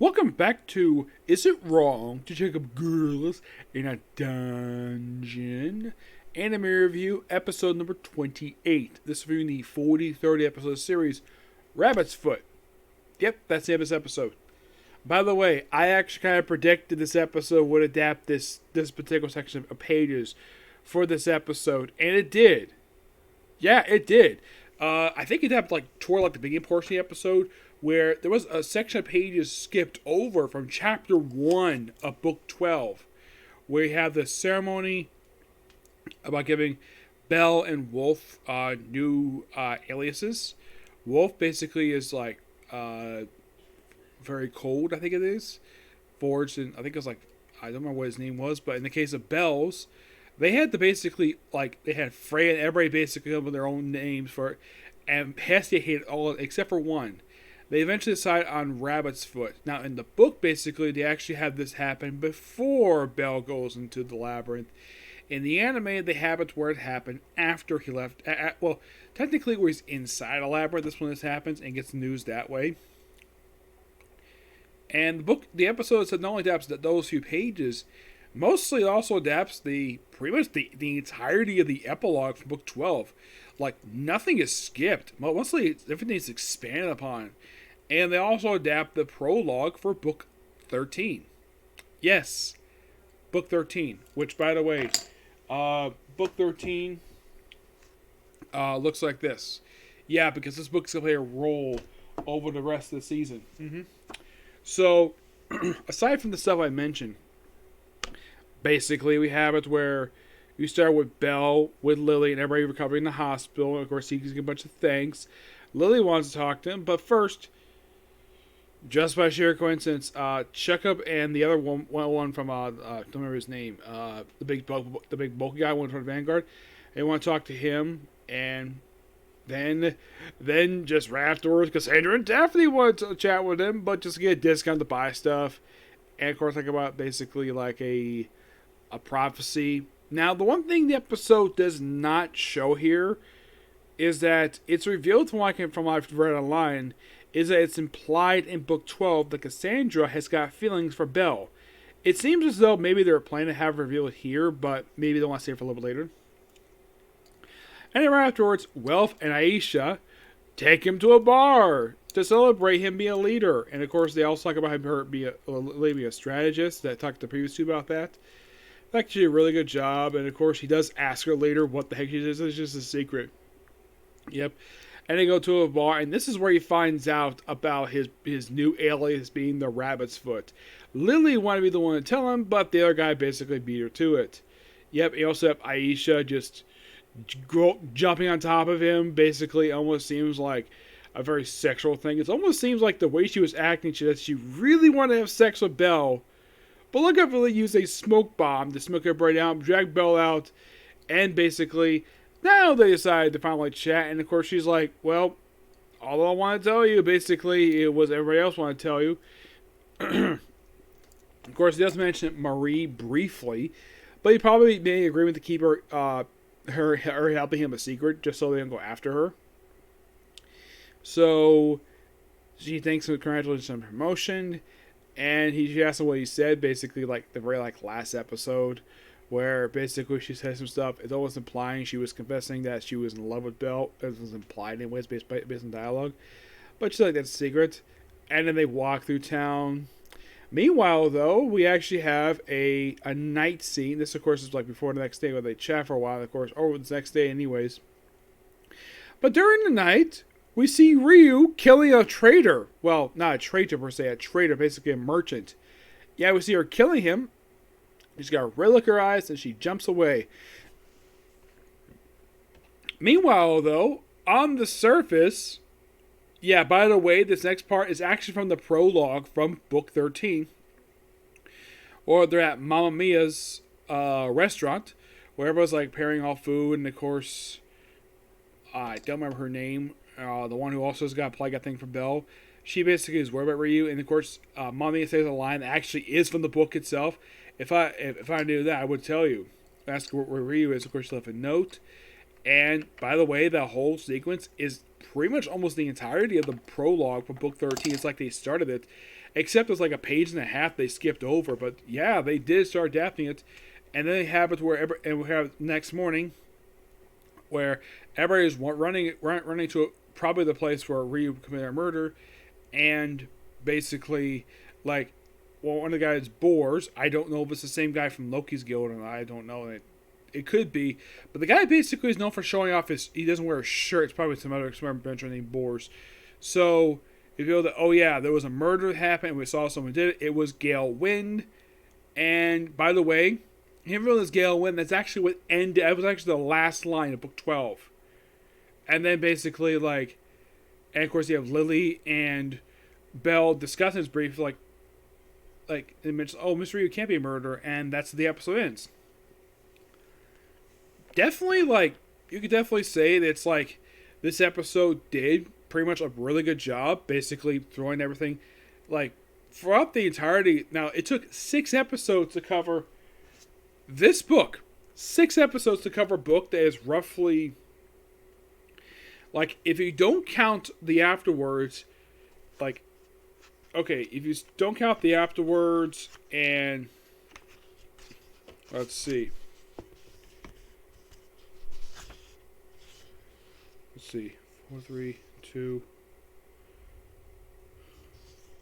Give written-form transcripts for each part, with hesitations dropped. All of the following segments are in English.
Welcome back to Is It Wrong to Check Up Girls in a Dungeon? Anime review, episode number 28. This is reviewing the 40-30 episode series, Rabbit's Foot. Yep, that's the end of this episode. By the way, I actually kind of predicted this episode would adapt this particular section of pages for this episode, and it did. Yeah, it did. I think it happened toward the beginning portion of the episode, where there was a section of pages skipped over from chapter 1 of book 12, where you have the ceremony about giving Belle and Wolf new aliases. Wolf basically is very cold, I think it is. Forged, and I think it was I don't remember what his name was, but in the case of Belle's, they had to basically, they had Freya and everybody basically come with their own names for it, and Hestia hated all of it except for one. They eventually decide on Rabbit's Foot. Now, in the book, basically, they actually have this happen before Belle goes into the labyrinth. In the anime, they have it where it happened after he left. Well, technically, where he's inside a labyrinth, that's when this happens, and gets news that way. And the episode said not only adapts those few pages, mostly it also adapts pretty much the entirety of the epilogue from book 12. Nothing is skipped. Mostly everything is expanded upon. And they also adapt the prologue for book 13. Yes, book 13. Which, by the way, book 13 looks like this. Yeah, because this book's going to play a role over the rest of the season. So, aside from the stuff I mentioned, basically we have it where you start with Belle, with Lily, and everybody recovering in the hospital. And of course, he gives a bunch of thanks. Lily wants to talk to him, but first, just by sheer coincidence, Checkup and the other one from I don't remember his name, the big bulky guy, one from Vanguard, they want to talk to him, and then just right afterwards, Cassandra and Daphne want to chat with him, but just get a discount to buy stuff, and of course, about basically a prophecy. Now, the one thing the episode does not show here is that it's revealed from what I've read online, is that it's implied in book 12 that Cassandra has got feelings for Belle. It seems as though maybe they're planning to have it revealed here, but maybe they want to save it for a little bit later. And then right afterwards, Welf and Aisha take him to a bar to celebrate him being a leader. And of course, they also talk about her being a strategist. That talked to the previous two about that. I think she did a really good job. And of course, he does ask her later what the heck she does. It's just a secret. Yep. And they go to a bar, and this is where he finds out about his new alias being the Rabbit's Foot. Lily wanted to be the one to tell him, but the other guy basically beat her to it. Yep, you also have Aisha just jumping on top of him. Basically, almost seems like a very sexual thing. It almost seems like the way she was acting, that she really wanted to have sex with Belle. But look at really use a smoke bomb to smoke everybody out, drag Belle out, and basically, now they decide to finally chat, and of course she's like, well, all I want to tell you, basically, it was everybody else want to tell you. Of course, he does mention Marie briefly, but he probably made an agreement to keep her helping him a secret, just so they don't go after her. So, she thanks him, congratulations on promotion, and she asks him what he said, basically, the very last episode, where basically she says some stuff. It's almost implying she was confessing that she was in love with Belle. It was implied anyways, based on dialogue. But she's like, that's a secret. And then they walk through town. Meanwhile, though, we actually have a night scene. This, of course, is before the next day where they chat for a while, of course, or the next day anyways. But during the night, we see Ryu killing a traitor. Well, not a traitor per se, a traitor, basically a merchant. Yeah, we see her killing him. She's got a red look in her eyes, and she jumps away. Meanwhile, though, on the surface, yeah, by the way, this next part is actually from the prologue from book 13. Or they're at Mamma Mia's restaurant, where everyone's pairing all food, and of course, I don't remember her name, the one who also has got a plague, I think, from Belle. She basically is worried about Ryu, and of course, Mamma Mia says a line that actually is from the book itself. If I knew that, I would tell you. Ask where Ryu is. Of course, she left a note. And, by the way, that whole sequence is pretty much almost the entirety of the prologue from book 13. It's like they started it. except it's like a page and a half they skipped over. But yeah, they did start adapting it, and then they have it where and we have next morning where everybody is running to probably the place where Ryu committed a murder, and basically like, well, one of the guys Boars. I don't know if it's the same guy from Loki's Guild, and I don't know. It could be, but the guy basically is known for showing off he doesn't wear a shirt. It's probably some other adventure named Boars. So if you know that, oh yeah, there was a murder that happened, and we saw someone did it. It was Gale Wind, and by the way, him real as Gale Wind. That's actually what ended. That was actually the last line of book 12, and then basically like, and of course you have Lily and Belle discussing this brief like it mentions, oh, Mr. Ryu can't be a murderer, and that's the episode ends. Definitely, like, you could definitely say that it's like this episode did pretty much a really good job, basically throwing everything like throughout the entirety. Now, it took 6 episodes to cover this book. 6 episodes to cover a book that is roughly, like, if you don't count the afterwards, like, okay, if you don't count the afterwards, and let's see. Let's see. 4, 3, 2.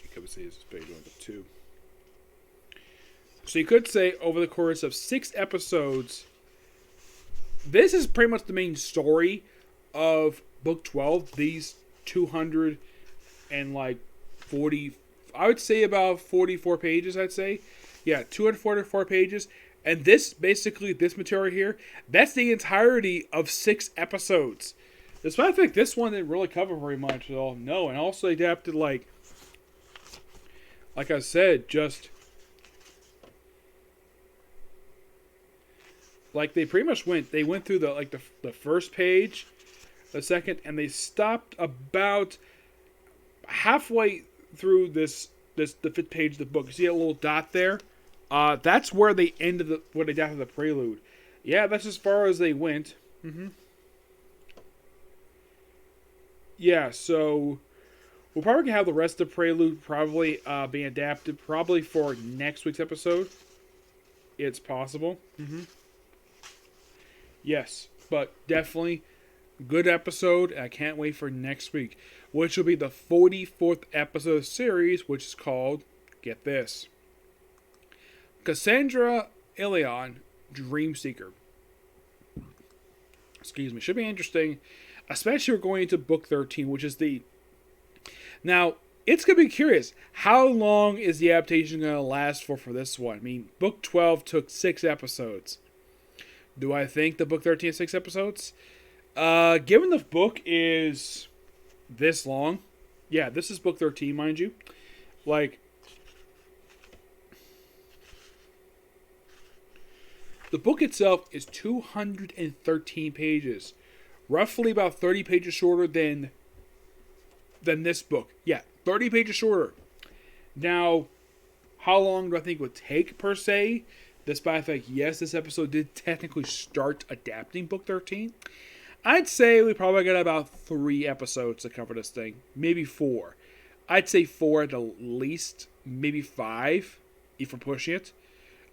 You could say this is page 1, but 2. So you could say over the course of 6 episodes, this is pretty much the main story of book 12. These 240, I would say about 44 pages, I'd say. Yeah, 244 pages. And this, basically, this material here, that's the entirety of 6 episodes. Despite the fact this one didn't really cover very much at all. No, and also adapted, like I said, just like they pretty much went through the first page, the second, and they stopped about halfway through the 5th page of the book. You see a little dot there? That's where they ended where they got to the prelude. Yeah, that's as far as they went. Yeah, so we'll probably gonna have the rest of the prelude probably being adapted probably for next week's episode. It's possible. Yes, but definitely good episode. I can't wait for next week, which will be the 44th episode of the series, which is called, get this, Cassandra Ilion, Dreamseeker. Excuse me. Should be interesting. Especially we're going into book 13, which is the... Now, it's going to be curious. How long is the adaptation going to last for this one? I mean, book 12 took 6 episodes. Do I think the book 13 is 6 episodes? Given the book is this long... Yeah, this is book 13, mind you. Like... The book itself is 213 pages. Roughly about 30 pages shorter than this book. Yeah, 30 pages shorter. Now, how long do I think it would take, per se? Despite the fact, yes, this episode did technically start adapting book 13. I'd say we probably got about 3 episodes to cover this thing. Maybe 4. I'd say 4 at the least. Maybe 5, if we're pushing it.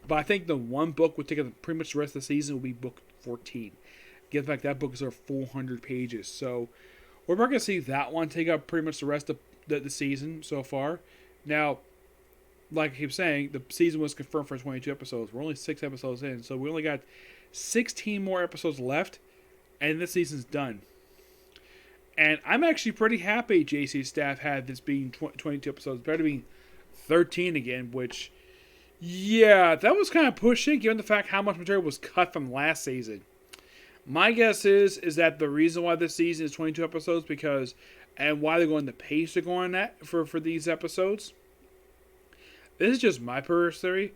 But I think the one book would take up pretty much the rest of the season will be book 14. Given the fact that book is over 400 pages. So we're not going to see that one take up pretty much the rest of the season so far. Now, like I keep saying, the season was confirmed for 22 episodes. We're only 6 episodes in. So we only got 16 more episodes left. And this season's done. And I'm actually pretty happy JC's staff had this being 22 episodes. Better being 13 again, which... Yeah, that was kind of pushing, given the fact how much material was cut from last season. My guess is that the reason why this season is 22 episodes and why they're going the pace they're going at for these episodes. This is just my personal theory.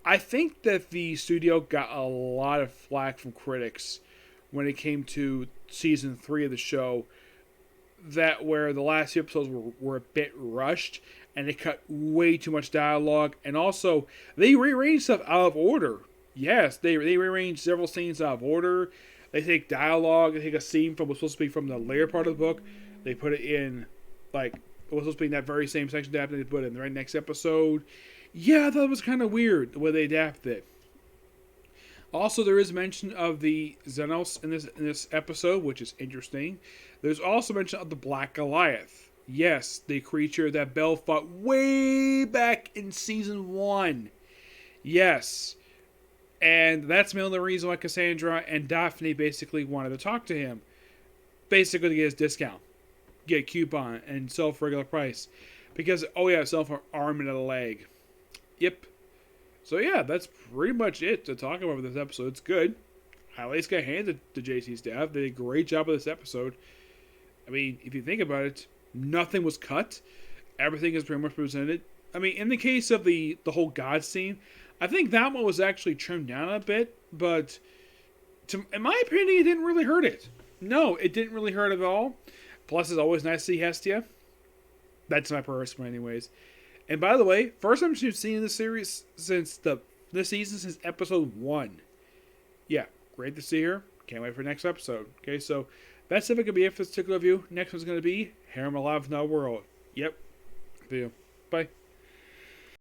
I think that the studio got a lot of flack from critics when it came to season 3 of the show, that where the last few episodes were a bit rushed and they cut way too much dialogue, and also they rearranged stuff out of order. Yes, they rearranged several scenes out of order. They take dialogue, they take a scene from what's supposed to be from the later part of the book, they put it in like it was supposed to be in that very same section adapted they put in the right next episode. Yeah, I thought it was kind of weird the way they adapted it. Also, there is mention of the Xenos in this episode, which is interesting. There's also mention of the Black Goliath. Yes, the creature that Bell fought way back in season 1. Yes. And that's mainly the reason why Cassandra and Daphne basically wanted to talk to him. Basically to get his discount. Get a coupon and sell for regular price. Because, oh yeah, sell for an arm and a leg. Yep. So yeah, that's pretty much it to talk about for this episode. It's good. Highlights got handed to JC staff. They did a great job with this episode. I mean, if you think about it, nothing was cut. Everything is pretty much presented. I mean, in the case of the whole God scene, I think that one was actually trimmed down a bit, but in my opinion, it didn't really hurt it. No, it didn't really hurt at all. Plus, it's always nice to see Hestia. That's my personal anyways. And by the way, first time she's seen the series since this season, since episode 1. Yeah, great to see her. Can't wait for next episode. Okay, so that's if it could be it for this particular review. Next one's going to be Harem Alive in Our World. Yep. See you. Bye.